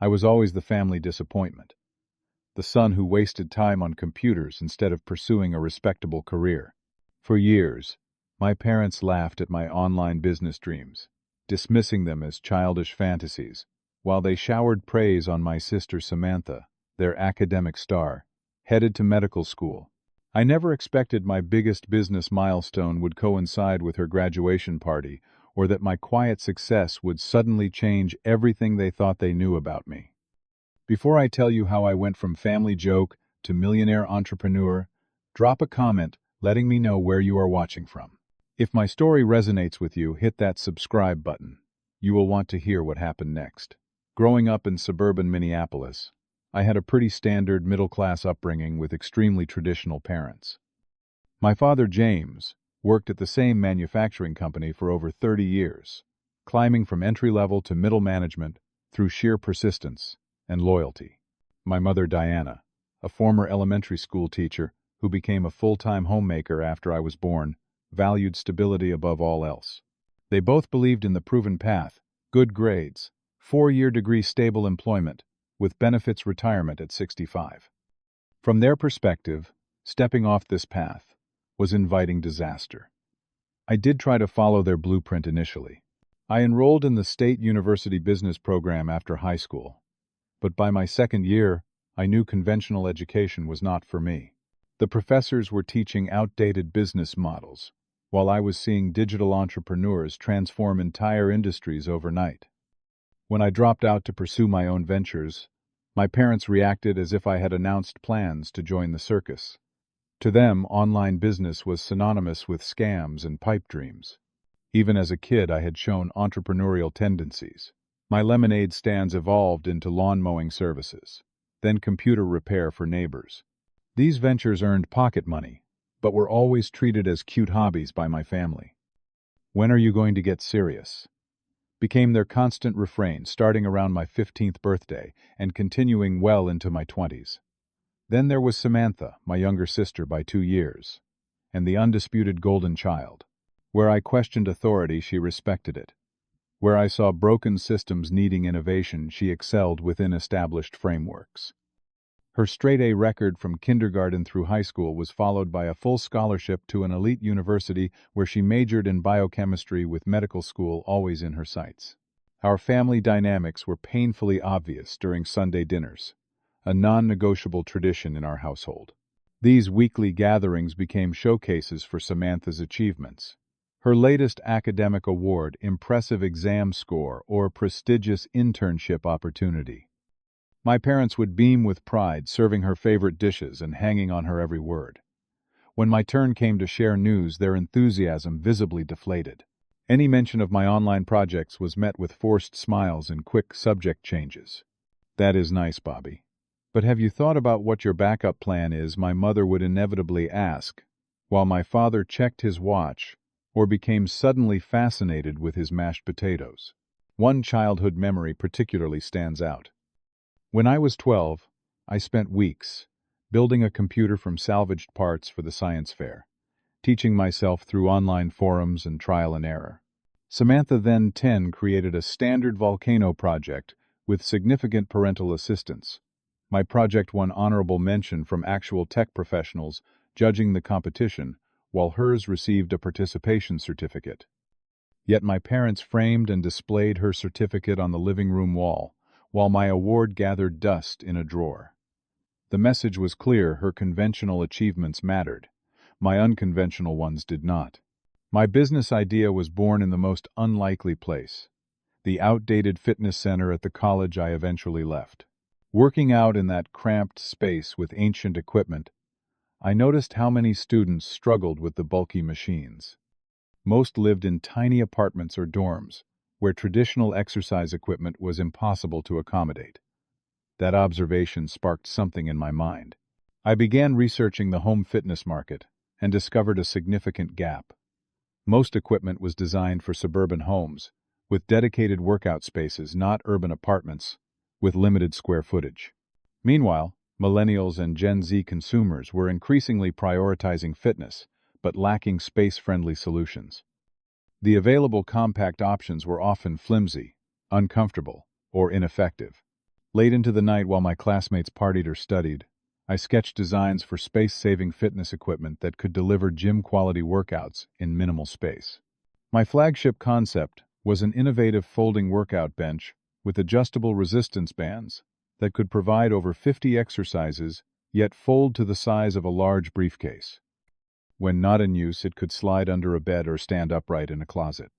I was always the family disappointment, the son who wasted time on computers instead of pursuing a respectable career. For years, my parents laughed at my online business dreams, dismissing them as childish fantasies, while they showered praise on my sister Samantha, their academic star, headed to medical school. I never expected my biggest business milestone would coincide with her graduation party, or that my quiet success would suddenly change everything they thought they knew about me. Before I tell you how I went from family joke to millionaire entrepreneur, drop a comment letting me know where you are watching from. If my story resonates with you, hit that subscribe button. You will want to hear what happened next. Growing up in suburban Minneapolis, I had a pretty standard middle-class upbringing with extremely traditional parents. My father, James, worked at the same manufacturing company for over 30 years, climbing from entry-level to middle management through sheer persistence and loyalty. My mother, Diana, a former elementary school teacher who became a full-time homemaker after I was born, valued stability above all else. They both believed in the proven path: good grades, 4-year degree, stable employment, with benefits, retirement at 65. From their perspective, stepping off this path was inviting disaster. I did try to follow their blueprint initially. I enrolled in the State University Business Program after high school, but by my second year, I knew conventional education was not for me. The professors were teaching outdated business models, while I was seeing digital entrepreneurs transform entire industries overnight. When I dropped out to pursue my own ventures, my parents reacted as if I had announced plans to join the circus. To them, online business was synonymous with scams and pipe dreams. Even as a kid, I had shown entrepreneurial tendencies. My lemonade stands evolved into lawn mowing services, then computer repair for neighbors. These ventures earned pocket money, but were always treated as cute hobbies by my family. "When are you going to get serious?" became their constant refrain, starting around my 15th birthday and continuing well into my 20s. Then there was Samantha, my younger sister by 2 years, and the undisputed golden child. Where I questioned authority, she respected it. Where I saw broken systems needing innovation, she excelled within established frameworks. Her straight-A record from kindergarten through high school was followed by a full scholarship to an elite university where she majored in biochemistry, with medical school always in her sights. Our family dynamics were painfully obvious during Sunday dinners, a non-negotiable tradition in our household. These weekly gatherings became showcases for Samantha's achievements. Her latest academic award, impressive exam score, or prestigious internship opportunity. My parents would beam with pride, serving her favorite dishes and hanging on her every word. When my turn came to share news, their enthusiasm visibly deflated. Any mention of my online projects was met with forced smiles and quick subject changes. "That is nice, Bobby. But have you thought about what your backup plan is?" my mother would inevitably ask, while my father checked his watch or became suddenly fascinated with his mashed potatoes. One childhood memory particularly stands out. When I was 12, I spent weeks building a computer from salvaged parts for the science fair, teaching myself through online forums and trial and error. Samantha, then 10, created a standard volcano project with significant parental assistance. My project won honorable mention from actual tech professionals judging the competition, while hers received a participation certificate. Yet my parents framed and displayed her certificate on the living room wall, while my award gathered dust in a drawer. The message was clear: her conventional achievements mattered. My unconventional ones did not. My business idea was born in the most unlikely place: the outdated fitness center at the college I eventually left. Working out in that cramped space with ancient equipment, I noticed how many students struggled with the bulky machines. Most lived in tiny apartments or dorms, where traditional exercise equipment was impossible to accommodate. That observation sparked something in my mind. I began researching the home fitness market and discovered a significant gap. Most equipment was designed for suburban homes, with dedicated workout spaces, not urban apartments with limited square footage. Meanwhile, millennials and Gen Z consumers were increasingly prioritizing fitness, but lacking space-friendly solutions. The available compact options were often flimsy, uncomfortable, or ineffective. Late into the night while my classmates partied or studied, I sketched designs for space-saving fitness equipment that could deliver gym-quality workouts in minimal space. My flagship concept was an innovative folding workout bench with adjustable resistance bands that could provide over 50 exercises, yet fold to the size of a large briefcase. When not in use, it could slide under a bed or stand upright in a closet.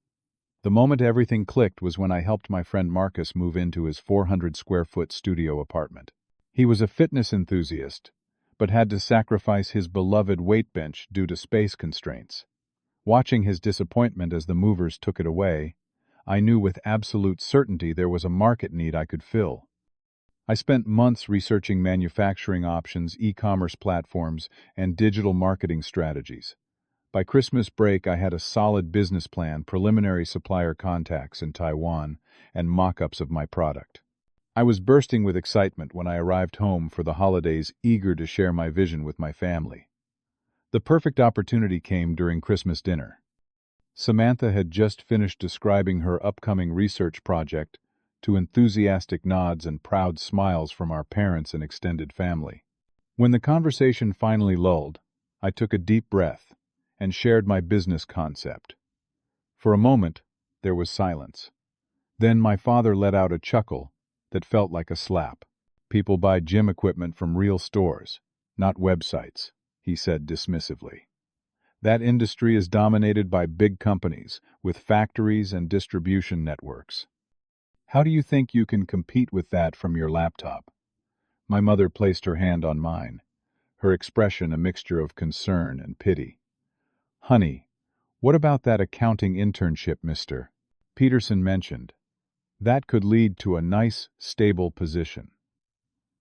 The moment everything clicked was when I helped my friend Marcus move into his 400-square-foot studio apartment. He was a fitness enthusiast, but had to sacrifice his beloved weight bench due to space constraints. Watching his disappointment as the movers took it away, I knew with absolute certainty there was a market need I could fill. I spent months researching manufacturing options, e-commerce platforms, and digital marketing strategies. By Christmas break, I had a solid business plan, preliminary supplier contacts in Taiwan, and mock-ups of my product. I was bursting with excitement when I arrived home for the holidays, eager to share my vision with my family. The perfect opportunity came during Christmas dinner. Samantha had just finished describing her upcoming research project to enthusiastic nods and proud smiles from our parents and extended family. When the conversation finally lulled, I took a deep breath and shared my business concept. For a moment, there was silence. Then my father let out a chuckle that felt like a slap. "People buy gym equipment from real stores, not websites," he said dismissively. "That industry is dominated by big companies with factories and distribution networks. How do you think you can compete with that from your laptop?" My mother placed her hand on mine, her expression a mixture of concern and pity. "Honey, what about that accounting internship Mr. Peterson mentioned? That could lead to a nice, stable position."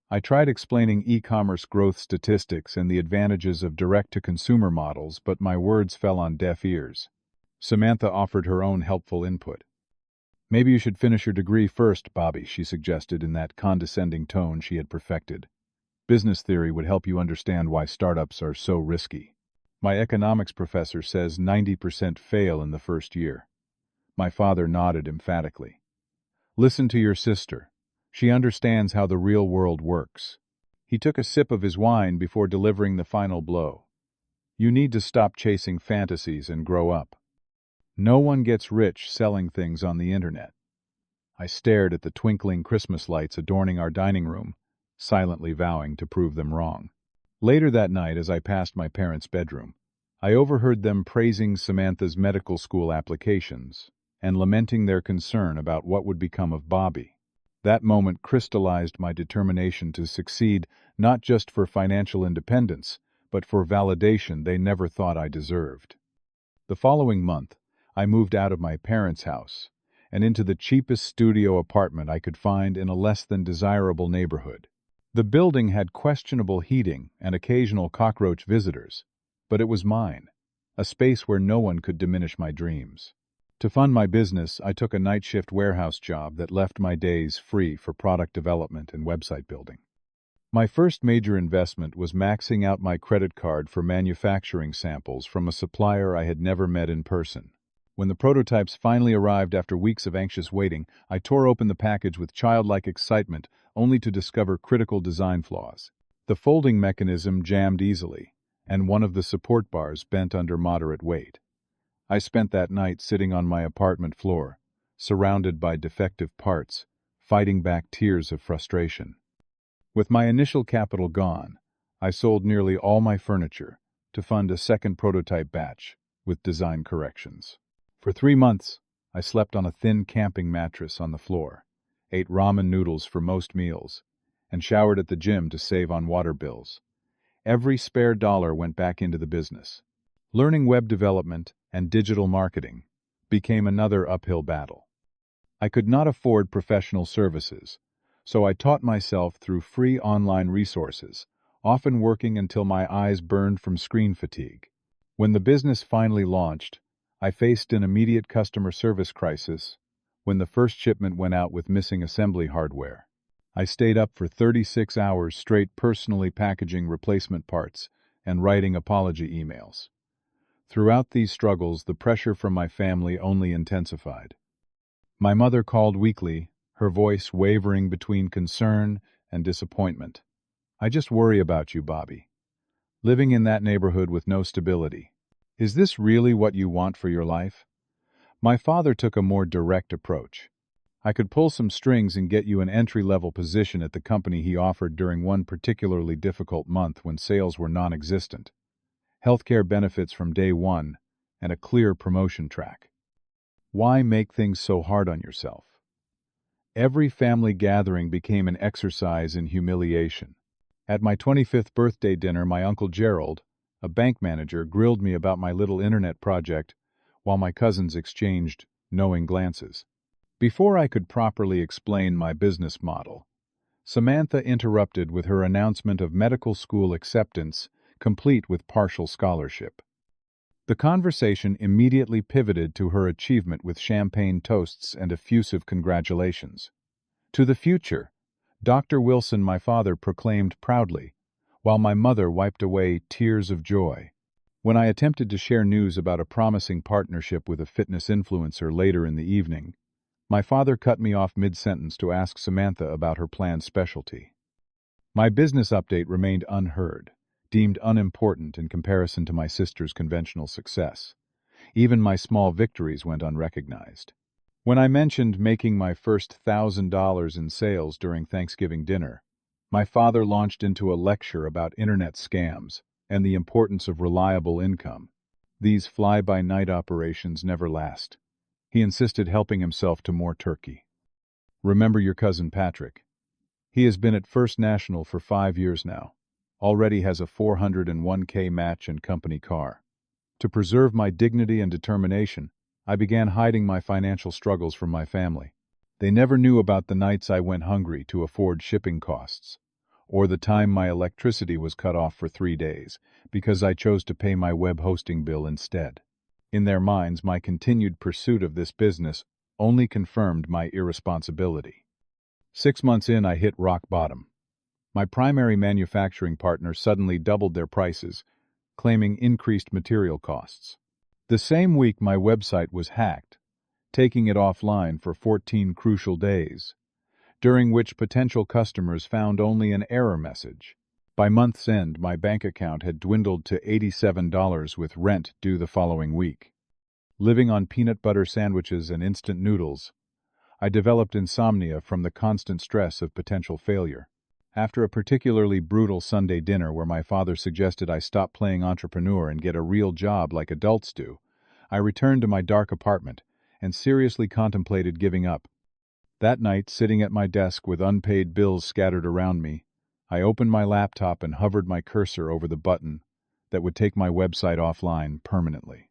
I tried explaining e-commerce growth statistics and the advantages of direct-to-consumer models, but my words fell on deaf ears. Samantha offered her own helpful input. "Maybe you should finish your degree first, Bobby," she suggested in that condescending tone she had perfected. "Business theory would help you understand why startups are so risky. My economics professor says 90% fail in the first year." My father nodded emphatically. "Listen to your sister. She understands how the real world works." He took a sip of his wine before delivering the final blow. "You need to stop chasing fantasies and grow up. No one gets rich selling things on the internet." I stared at the twinkling Christmas lights adorning our dining room, silently vowing to prove them wrong. Later that night, as I passed my parents' bedroom, I overheard them praising Samantha's medical school applications and lamenting their concern about what would become of Bobby. That moment crystallized my determination to succeed, not just for financial independence, but for validation they never thought I deserved. The following month, I moved out of my parents' house and into the cheapest studio apartment I could find in a less than desirable neighborhood. The building had questionable heating and occasional cockroach visitors, but it was mine, a space where no one could diminish my dreams. To fund my business, I took a night shift warehouse job that left my days free for product development and website building. My first major investment was maxing out my credit card for manufacturing samples from a supplier I had never met in person. When the prototypes finally arrived after weeks of anxious waiting, I tore open the package with childlike excitement, only to discover critical design flaws. The folding mechanism jammed easily, and one of the support bars bent under moderate weight. I spent that night sitting on my apartment floor, surrounded by defective parts, fighting back tears of frustration. With my initial capital gone, I sold nearly all my furniture to fund a second prototype batch with design corrections. For 3 months, I slept on a thin camping mattress on the floor, ate ramen noodles for most meals, and showered at the gym to save on water bills. Every spare dollar went back into the business. Learning web development and digital marketing became another uphill battle. I could not afford professional services, so I taught myself through free online resources, often working until my eyes burned from screen fatigue. When the business finally launched, I faced an immediate customer service crisis when the first shipment went out with missing assembly hardware. I stayed up for 36 hours straight personally packaging replacement parts and writing apology emails. Throughout these struggles, the pressure from my family only intensified. My mother called weekly, her voice wavering between concern and disappointment. "I just worry about you, Bobby. Living in that neighborhood with no stability. Is this really what you want for your life?" My father took a more direct approach. "I could pull some strings and get you an entry-level position at the company," he offered during one particularly difficult month when sales were non-existent. Healthcare benefits from day one, and a clear promotion track. Why make things so hard on yourself? Every family gathering became an exercise in humiliation. At my 25th birthday dinner, my Uncle Gerald, a bank manager, grilled me about my little internet project while my cousins exchanged knowing glances. Before I could properly explain my business model, Samantha interrupted with her announcement of medical school acceptance, complete with partial scholarship. The conversation immediately pivoted to her achievement with champagne toasts and effusive congratulations. "To the future," Dr. Wilson, my father, proclaimed proudly, while my mother wiped away tears of joy. When I attempted to share news about a promising partnership with a fitness influencer later in the evening, my father cut me off mid-sentence to ask Samantha about her planned specialty. My business update remained unheard, deemed unimportant in comparison to my sister's conventional success. Even my small victories went unrecognized. When I mentioned making my first $1,000 in sales during Thanksgiving dinner, my father launched into a lecture about internet scams and the importance of reliable income. "These fly-by-night operations never last." He insisted, helping himself to more turkey. "Remember your cousin Patrick. He has been at First National for 5 years now. Already has a 401k match and company car." To preserve my dignity and determination, I began hiding my financial struggles from my family. They never knew about the nights I went hungry to afford shipping costs, or the time my electricity was cut off for 3 days because I chose to pay my web hosting bill instead. In their minds, my continued pursuit of this business only confirmed my irresponsibility. 6 months in, I hit rock bottom. My primary manufacturing partner suddenly doubled their prices, claiming increased material costs. The same week, my website was hacked, taking it offline for 14 crucial days, during which potential customers found only an error message. By month's end, my bank account had dwindled to $87 with rent due the following week. Living on peanut butter sandwiches and instant noodles, I developed insomnia from the constant stress of potential failure. After a particularly brutal Sunday dinner where my father suggested I stop playing entrepreneur and get a real job like adults do, I returned to my dark apartment and seriously contemplated giving up. That night, sitting at my desk with unpaid bills scattered around me, I opened my laptop and hovered my cursor over the button that would take my website offline permanently.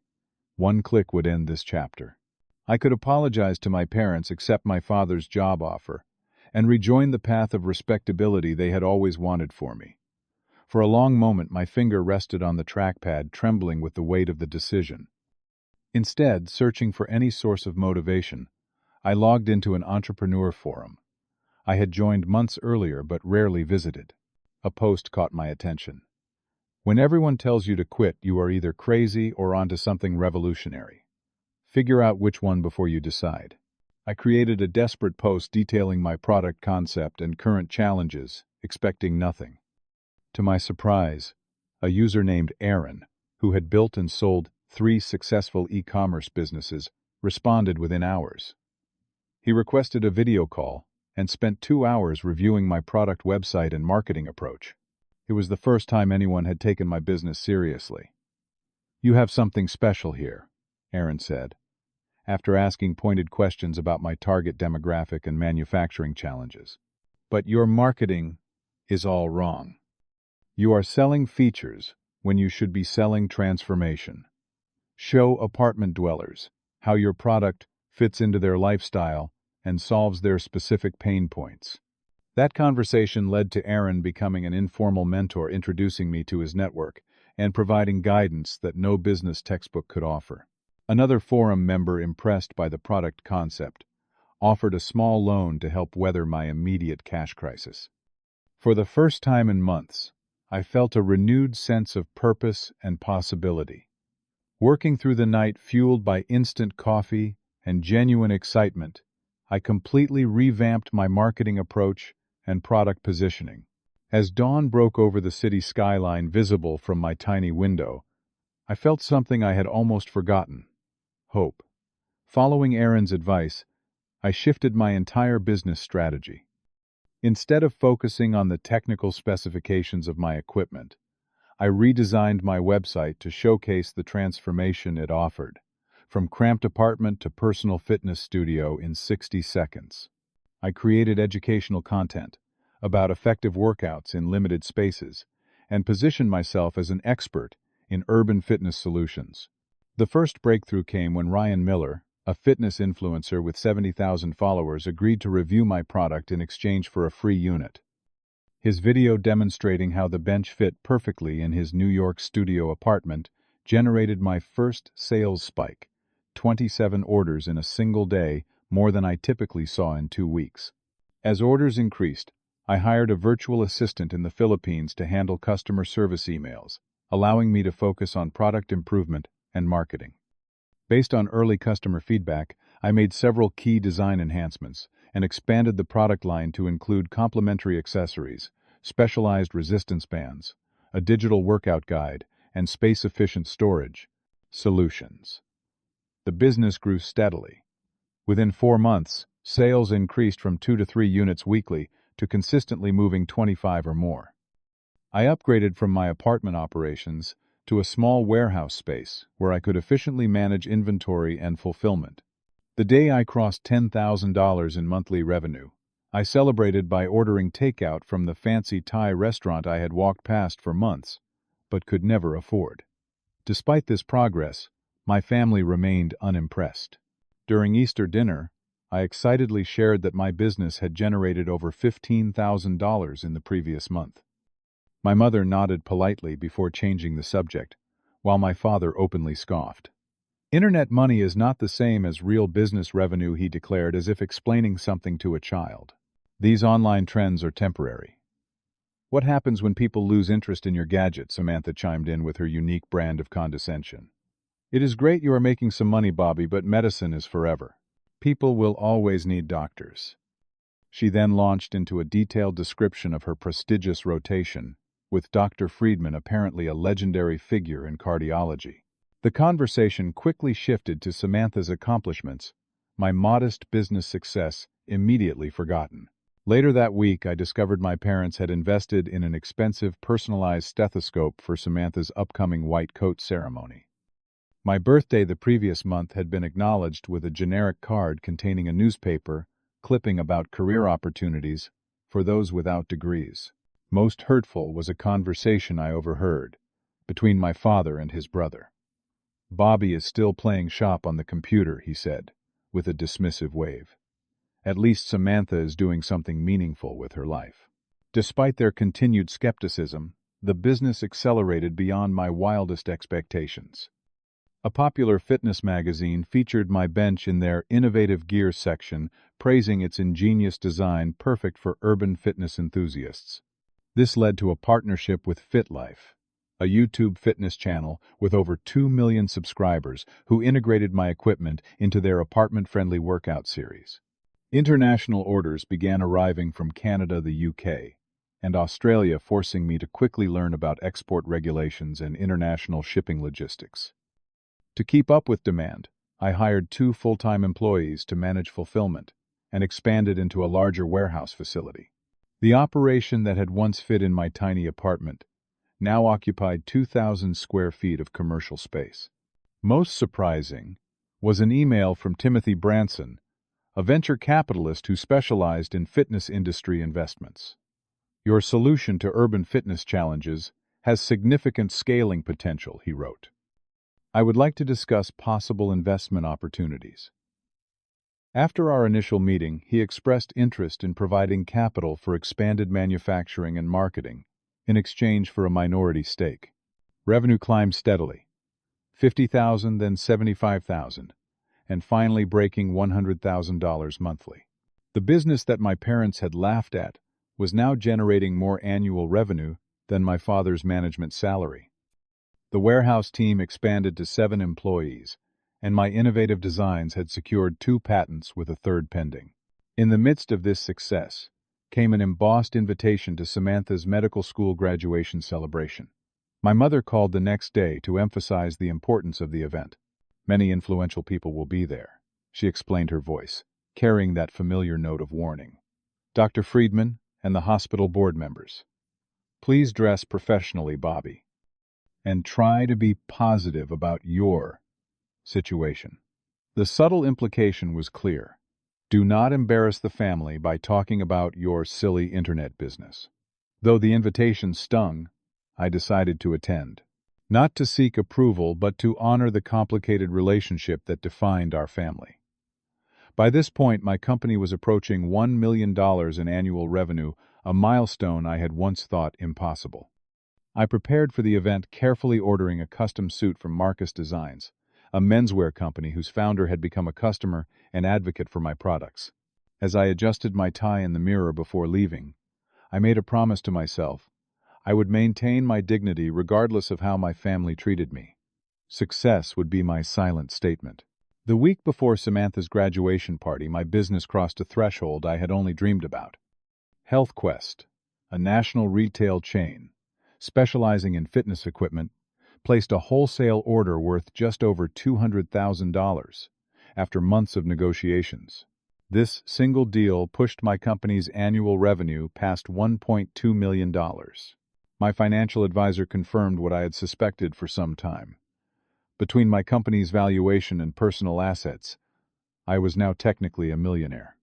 One click would end this chapter. I could apologize to my parents, accept my father's job offer, and rejoin the path of respectability they had always wanted for me. For a long moment, my finger rested on the trackpad, trembling with the weight of the decision. Instead, searching for any source of motivation, I logged into an entrepreneur forum. I had joined months earlier but rarely visited. A post caught my attention. "When everyone tells you to quit, you are either crazy or onto something revolutionary. Figure out which one before you decide." I created a desperate post detailing my product concept and current challenges, expecting nothing. To my surprise, a user named Aaron, who had built and sold 3 successful e-commerce businesses, responded within hours. He requested a video call and spent 2 hours reviewing my product website and marketing approach. It was the first time anyone had taken my business seriously. "You have something special here," Aaron said, after asking pointed questions about my target demographic and manufacturing challenges. "But your marketing is all wrong. You are selling features when you should be selling transformation. Show apartment dwellers how your product fits into their lifestyle and solves their specific pain points." That conversation led to Aaron becoming an informal mentor, introducing me to his network and providing guidance that no business textbook could offer. Another forum member, impressed by the product concept, offered a small loan to help weather my immediate cash crisis. For the first time in months, I felt a renewed sense of purpose and possibility. Working through the night, fueled by instant coffee and genuine excitement, I completely revamped my marketing approach and product positioning. As dawn broke over the city skyline visible from my tiny window, I felt something I had almost forgotten: hope. Following Aaron's advice, I shifted my entire business strategy. Instead of focusing on the technical specifications of my equipment, I redesigned my website to showcase the transformation it offered, from cramped apartment to personal fitness studio in 60 seconds. I created educational content about effective workouts in limited spaces and positioned myself as an expert in urban fitness solutions. The first breakthrough came when Ryan Miller, a fitness influencer with 70,000 followers, agreed to review my product in exchange for a free unit. His video demonstrating how the bench fit perfectly in his New York studio apartment generated my first sales spike: 27 orders in a single day, more than I typically saw in 2 weeks. As orders increased, I hired a virtual assistant in the Philippines to handle customer service emails, allowing me to focus on product improvement and marketing. Based on early customer feedback, I made several key design enhancements and expanded the product line to include complementary accessories, specialized resistance bands, a digital workout guide, and space-efficient storage solutions. The business grew steadily. Within 4 months, sales increased from 2 to 3 units weekly to consistently moving 25 or more. I upgraded from my apartment operations to a small warehouse space where I could efficiently manage inventory and fulfillment. The day I crossed $10,000 in monthly revenue, I celebrated by ordering takeout from the fancy Thai restaurant I had walked past for months, but could never afford. Despite this progress, my family remained unimpressed. During Easter dinner, I excitedly shared that my business had generated over $15,000 in the previous month. My mother nodded politely before changing the subject, while my father openly scoffed. "Internet money is not the same as real business revenue," he declared, as if explaining something to a child. "These online trends are temporary." "What happens when people lose interest in your gadget?" Samantha chimed in with her unique brand of condescension. "It is great you are making some money, Bobby, but medicine is forever. People will always need doctors." She then launched into a detailed description of her prestigious rotation, with Dr. Friedman apparently a legendary figure in cardiology. The conversation quickly shifted to Samantha's accomplishments, my modest business success immediately forgotten. Later that week, I discovered my parents had invested in an expensive personalized stethoscope for Samantha's upcoming white coat ceremony. My birthday the previous month had been acknowledged with a generic card containing a newspaper clipping about career opportunities for those without degrees. Most hurtful was a conversation I overheard between my father and his brother. "Bobby is still playing shop on the computer," he said, with a dismissive wave. "At least Samantha is doing something meaningful with her life." Despite their continued skepticism, the business accelerated beyond my wildest expectations. A popular fitness magazine featured my bench in their innovative gear section, praising its ingenious design perfect for urban fitness enthusiasts. This led to a partnership with FitLife, a YouTube fitness channel with over 2 million subscribers who integrated my equipment into their apartment-friendly workout series. International orders began arriving from Canada, the UK, and Australia, forcing me to quickly learn about export regulations and international shipping logistics. To keep up with demand, I hired 2 full-time employees to manage fulfillment and expanded into a larger warehouse facility. The operation that had once fit in my tiny apartment now occupied 2,000 square feet of commercial space. Most surprising was an email from Timothy Branson, a venture capitalist who specialized in fitness industry investments. "Your solution to urban fitness challenges has significant scaling potential," he wrote. "I would like to discuss possible investment opportunities." After our initial meeting, he expressed interest in providing capital for expanded manufacturing and marketing in exchange for a minority stake. Revenue climbed steadily: 50,000, then 75,000, and finally breaking $100,000 monthly. The business that my parents had laughed at was now generating more annual revenue than my father's management salary. The warehouse team expanded to 7 employees, and my innovative designs had secured 2 patents with a third pending. In the midst of this success came an embossed invitation to Samantha's medical school graduation celebration. My mother called the next day to emphasize the importance of the event. Many influential people will be there, she explained, her voice carrying that familiar note of warning. Dr. Friedman and the hospital board members. Please dress professionally, Bobby, and try to be positive about your situation. The subtle implication was clear. Do not embarrass the family by talking about your silly internet business. Though the invitation stung, I decided to attend. Not to seek approval, but to honor the complicated relationship that defined our family. By this point, my company was approaching $1 million in annual revenue, a milestone I had once thought impossible. I prepared for the event, carefully ordering a custom suit from Marcus Designs, a menswear company whose founder had become a customer and advocate for my products. As I adjusted my tie in the mirror before leaving, I made a promise to myself. I would maintain my dignity regardless of how my family treated me. Success would be my silent statement. The week before Samantha's graduation party, my business crossed a threshold I had only dreamed about. HealthQuest, a national retail chain specializing in fitness equipment, placed a wholesale order worth just over $200,000 after months of negotiations. This single deal pushed my company's annual revenue past $1.2 million. My financial advisor confirmed what I had suspected for some time. Between my company's valuation and personal assets, I was now technically a millionaire.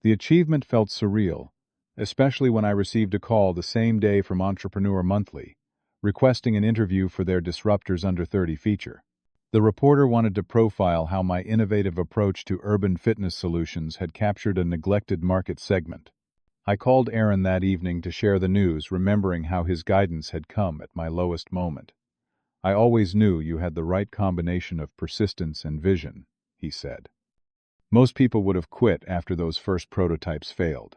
The achievement felt surreal, especially when I received a call the same day from Entrepreneur Monthly, requesting an interview for their Disruptors Under 30 feature. The reporter wanted to profile how my innovative approach to urban fitness solutions had captured a neglected market segment. I called Aaron that evening to share the news, remembering how his guidance had come at my lowest moment. I always knew you had the right combination of persistence and vision, he said. Most people would have quit after those first prototypes failed.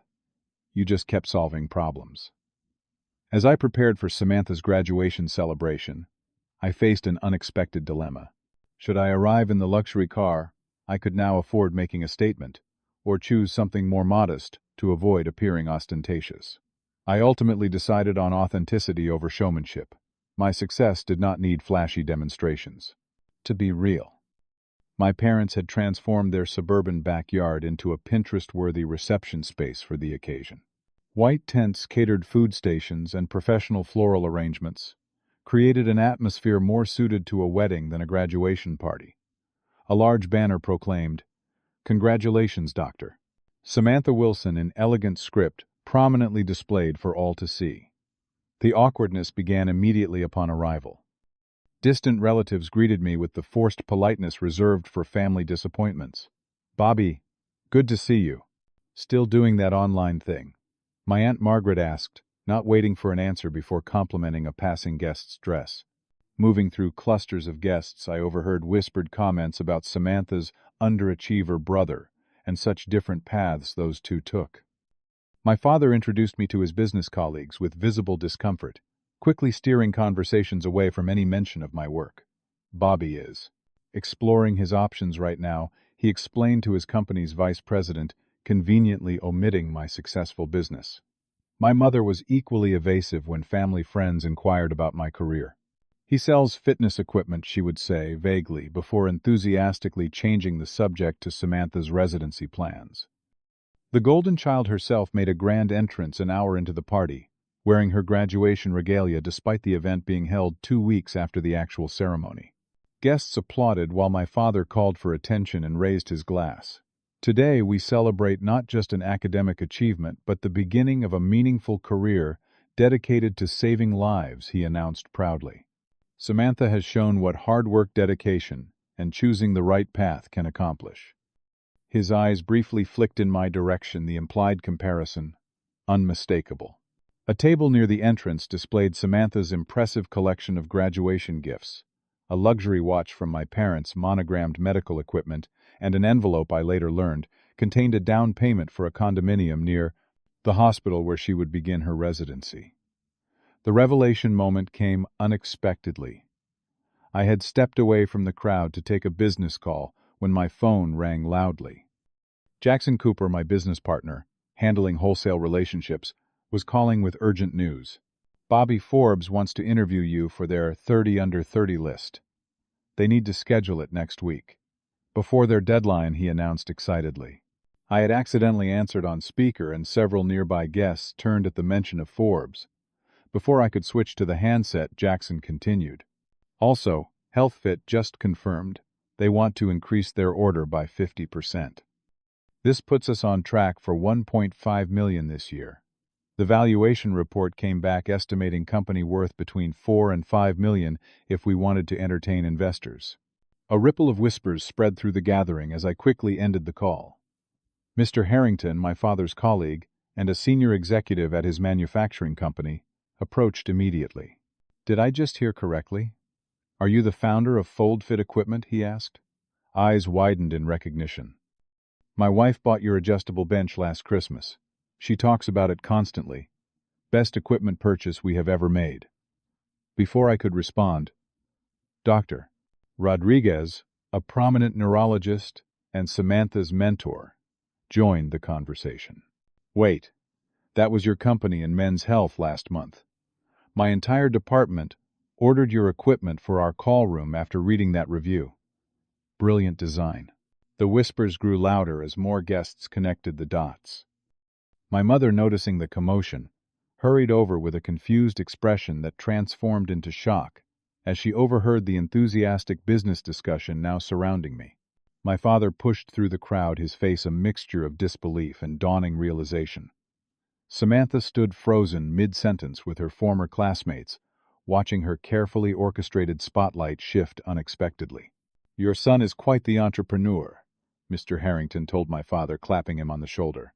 You just kept solving problems. As I prepared for Samantha's graduation celebration, I faced an unexpected dilemma. Should I arrive in the luxury car I could now afford making a statement, or choose something more modest to avoid appearing ostentatious? I ultimately decided on authenticity over showmanship. My success did not need flashy demonstrations. To be real, my parents had transformed their suburban backyard into a Pinterest-worthy reception space for the occasion. White tents, catered food stations, and professional floral arrangements created an atmosphere more suited to a wedding than a graduation party. A large banner proclaimed, "Congratulations, Doctor." Samantha Wilson, in elegant script, prominently displayed for all to see. The awkwardness began immediately upon arrival. Distant relatives greeted me with the forced politeness reserved for family disappointments. "Bobby, good to see you. Still doing that online thing?" My Aunt Margaret asked, not waiting for an answer before complimenting a passing guest's dress. Moving through clusters of guests, I overheard whispered comments about Samantha's underachiever brother and such different paths those two took. My father introduced me to his business colleagues with visible discomfort, quickly steering conversations away from any mention of my work. "Bobby is exploring his options right now," he explained to his company's vice president, conveniently omitting my successful business. My mother was equally evasive when family friends inquired about my career. "He sells fitness equipment," she would say, vaguely, before enthusiastically changing the subject to Samantha's residency plans. The Golden Child herself made a grand entrance an hour into the party, wearing her graduation regalia despite the event being held 2 weeks after the actual ceremony. Guests applauded while my father called for attention and raised his glass. "Today we celebrate not just an academic achievement, but the beginning of a meaningful career dedicated to saving lives," he announced proudly. "Samantha has shown what hard work, dedication, and choosing the right path can accomplish." His eyes briefly flicked in my direction, the implied comparison unmistakable. A table near the entrance displayed Samantha's impressive collection of graduation gifts, a luxury watch from my parents, monogrammed medical equipment, and an envelope I later learned contained a down payment for a condominium near the hospital where she would begin her residency. The revelation moment came unexpectedly. I had stepped away from the crowd to take a business call when my phone rang loudly. Jackson Cooper, my business partner, handling wholesale relationships, was calling with urgent news. Bobby Forbes wants to interview you for their 30 under 30 list. They need to schedule it next week. Before their deadline, he announced excitedly. I had accidentally answered on speaker and several nearby guests turned at the mention of Forbes. Before I could switch to the handset, Jackson continued. Also, HealthFit just confirmed they want to increase their order by 50%. This puts us on track for $1.5 million this year. The valuation report came back estimating company worth between $4 and $5 million if we wanted to entertain investors. A ripple of whispers spread through the gathering as I quickly ended the call. Mr. Harrington, my father's colleague, and a senior executive at his manufacturing company, approached immediately. Did I just hear correctly? Are you the founder of Fold Fit Equipment? He asked. Eyes widened in recognition. My wife bought your adjustable bench last Christmas. She talks about it constantly. Best equipment purchase we have ever made. Before I could respond, Dr. Rodriguez, a prominent neurologist and Samantha's mentor, joined the conversation. Wait, that was your company in Men's Health last month. My entire department ordered your equipment for our call room after reading that review. Brilliant design. The whispers grew louder as more guests connected the dots. My mother, noticing the commotion, hurried over with a confused expression that transformed into shock as she overheard the enthusiastic business discussion now surrounding me. My father pushed through the crowd, his face a mixture of disbelief and dawning realization. Samantha stood frozen mid-sentence with her former classmates, watching her carefully orchestrated spotlight shift unexpectedly. Your son is quite the entrepreneur, Mr. Harrington told my father, clapping him on the shoulder.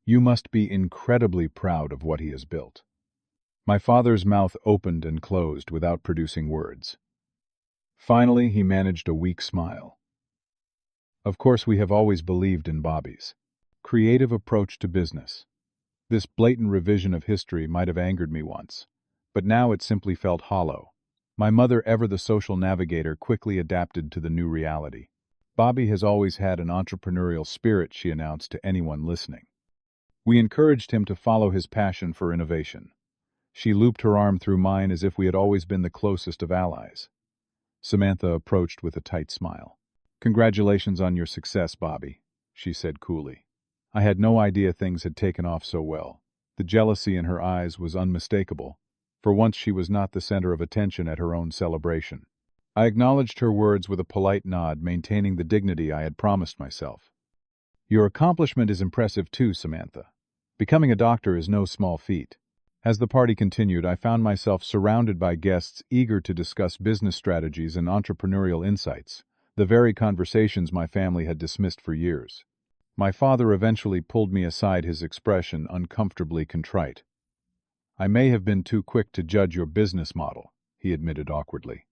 You must be incredibly proud of what he has built. My father's mouth opened and closed without producing words. Finally, he managed a weak smile. Of course, we have always believed in Bobby's creative approach to business. This blatant revision of history might have angered me once, but now it simply felt hollow. My mother, ever the social navigator, quickly adapted to the new reality. Bobby has always had an entrepreneurial spirit, she announced to anyone listening. We encouraged him to follow his passion for innovation. She looped her arm through mine as if we had always been the closest of allies. Samantha approached with a tight smile. Congratulations on your success, Bobby, she said coolly. I had no idea things had taken off so well. The jealousy in her eyes was unmistakable. For once she was not the center of attention at her own celebration. I acknowledged her words with a polite nod, maintaining the dignity I had promised myself. Your accomplishment is impressive too, Samantha. Becoming a doctor is no small feat. As the party continued, I found myself surrounded by guests eager to discuss business strategies and entrepreneurial insights, the very conversations my family had dismissed for years. My father eventually pulled me aside, his expression uncomfortably contrite. I may have been too quick to judge your business model, he admitted awkwardly.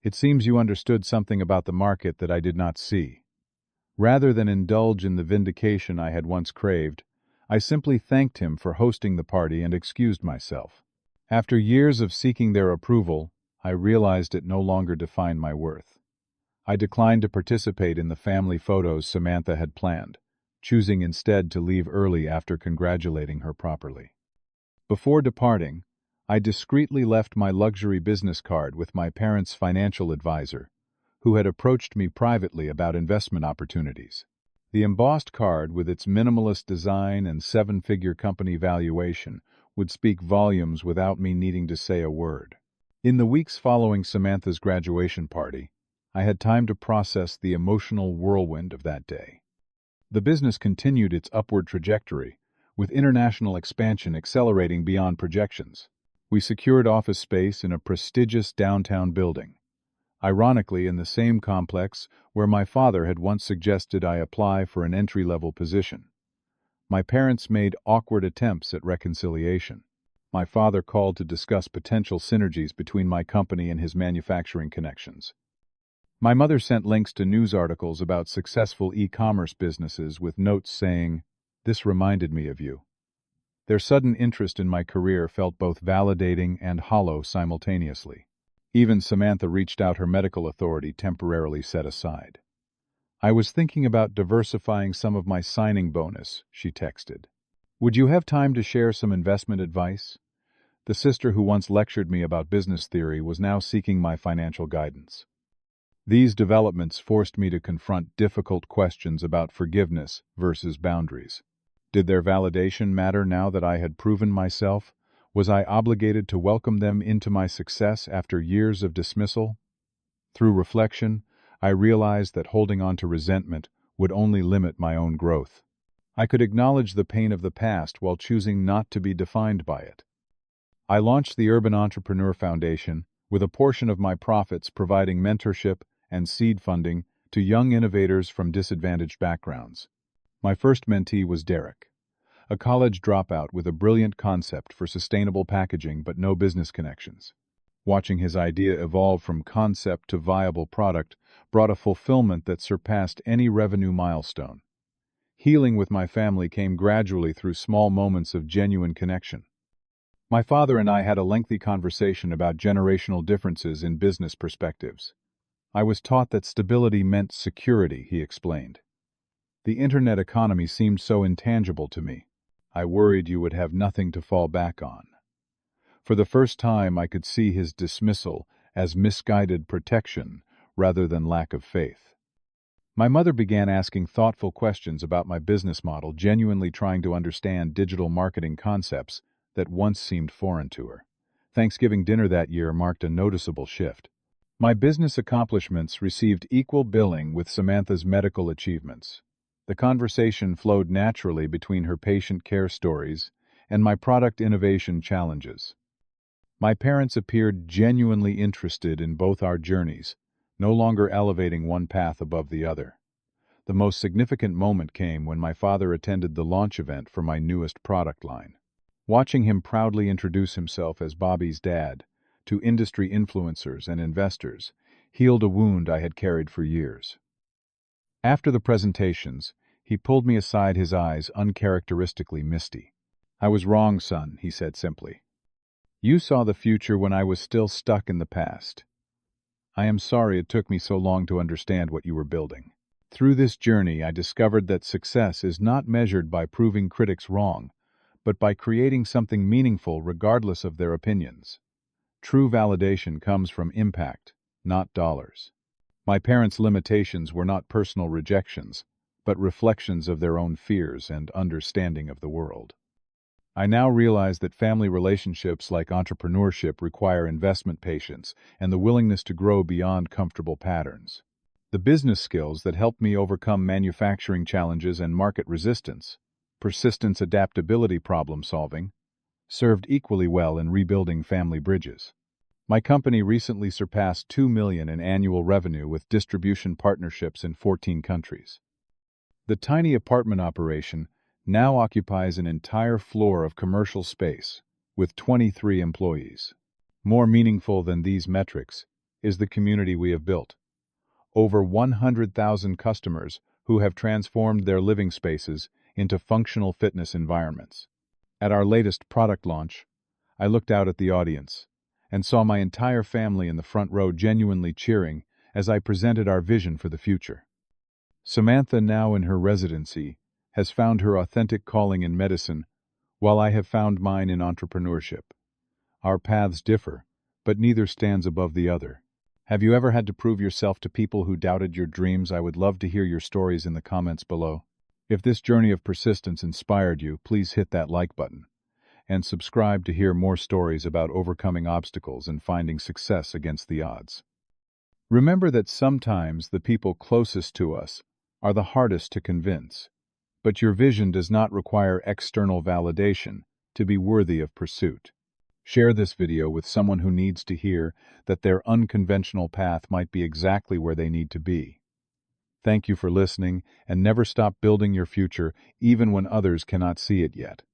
It seems you understood something about the market that I did not see. Rather than indulge in the vindication I had once craved, I simply thanked him for hosting the party and excused myself. After years of seeking their approval, I realized it no longer defined my worth. I declined to participate in the family photos Samantha had planned, choosing instead to leave early after congratulating her properly. Before departing, I discreetly left my luxury business card with my parents' financial advisor, who had approached me privately about investment opportunities. The embossed card, with its minimalist design and seven-figure company valuation, would speak volumes without me needing to say a word. In the weeks following Samantha's graduation party, I had time to process the emotional whirlwind of that day. The business continued its upward trajectory, with international expansion accelerating beyond projections. We secured office space in a prestigious downtown building, ironically in the same complex where my father had once suggested I apply for an entry-level position. My parents made awkward attempts at reconciliation. My father called to discuss potential synergies between my company and his manufacturing connections. My mother sent links to news articles about successful e-commerce businesses with notes saying, "This reminded me of you." Their sudden interest in my career felt both validating and hollow simultaneously. Even Samantha reached out, her medical authority temporarily set aside. I was thinking about diversifying some of my signing bonus, she texted. Would you have time to share some investment advice? The sister who once lectured me about business theory was now seeking my financial guidance. These developments forced me to confront difficult questions about forgiveness versus boundaries. Did their validation matter now that I had proven myself? Was I obligated to welcome them into my success after years of dismissal? Through reflection, I realized that holding on to resentment would only limit my own growth. I could acknowledge the pain of the past while choosing not to be defined by it. I launched the Urban Entrepreneur Foundation, with a portion of my profits providing mentorship and seed funding to young innovators from disadvantaged backgrounds. My first mentee was Derek, a college dropout with a brilliant concept for sustainable packaging but no business connections. Watching his idea evolve from concept to viable product brought a fulfillment that surpassed any revenue milestone. Healing with my family came gradually through small moments of genuine connection. My father and I had a lengthy conversation about generational differences in business perspectives. I was taught that stability meant security, he explained. The internet economy seemed so intangible to me. I worried you would have nothing to fall back on. For the first time, I could see his dismissal as misguided protection rather than lack of faith. My mother began asking thoughtful questions about my business model, genuinely trying to understand digital marketing concepts that once seemed foreign to her. Thanksgiving dinner that year marked a noticeable shift. My business accomplishments received equal billing with Samantha's medical achievements. The conversation flowed naturally between her patient care stories and my product innovation challenges. My parents appeared genuinely interested in both our journeys, no longer elevating one path above the other. The most significant moment came when my father attended the launch event for my newest product line. Watching him proudly introduce himself as Bobby's dad to industry influencers and investors healed a wound I had carried for years. After the presentations, he pulled me aside, his eyes uncharacteristically misty. I was wrong, son, he said simply. You saw the future when I was still stuck in the past. I am sorry it took me so long to understand what you were building. Through this journey, I discovered that success is not measured by proving critics wrong, but by creating something meaningful regardless of their opinions. True validation comes from impact, not dollars. My parents' limitations were not personal rejections, but reflections of their own fears and understanding of the world. I now realize that family relationships like entrepreneurship require investment patience and the willingness to grow beyond comfortable patterns. The business skills that helped me overcome manufacturing challenges and market resistance, persistence, adaptability, problem solving, served equally well in rebuilding family bridges. My company recently surpassed $2 million in annual revenue with distribution partnerships in 14 countries. The tiny apartment operation now occupies an entire floor of commercial space with 23 employees. More meaningful than these metrics is the community we have built. Over 100,000 customers who have transformed their living spaces into functional fitness environments. At our latest product launch, I looked out at the audience and saw my entire family in the front row genuinely cheering as I presented our vision for the future. Samantha, now in her residency, has found her authentic calling in medicine, while I have found mine in entrepreneurship. Our paths differ, but neither stands above the other. Have you ever had to prove yourself to people who doubted your dreams? I would love to hear your stories in the comments below. If this journey of persistence inspired you, please hit that like button and subscribe to hear more stories about overcoming obstacles and finding success against the odds. Remember that sometimes the people closest to us are the hardest to convince, but your vision does not require external validation to be worthy of pursuit. Share this video with someone who needs to hear that their unconventional path might be exactly where they need to be. Thank you for listening, and never stop building your future even when others cannot see it yet.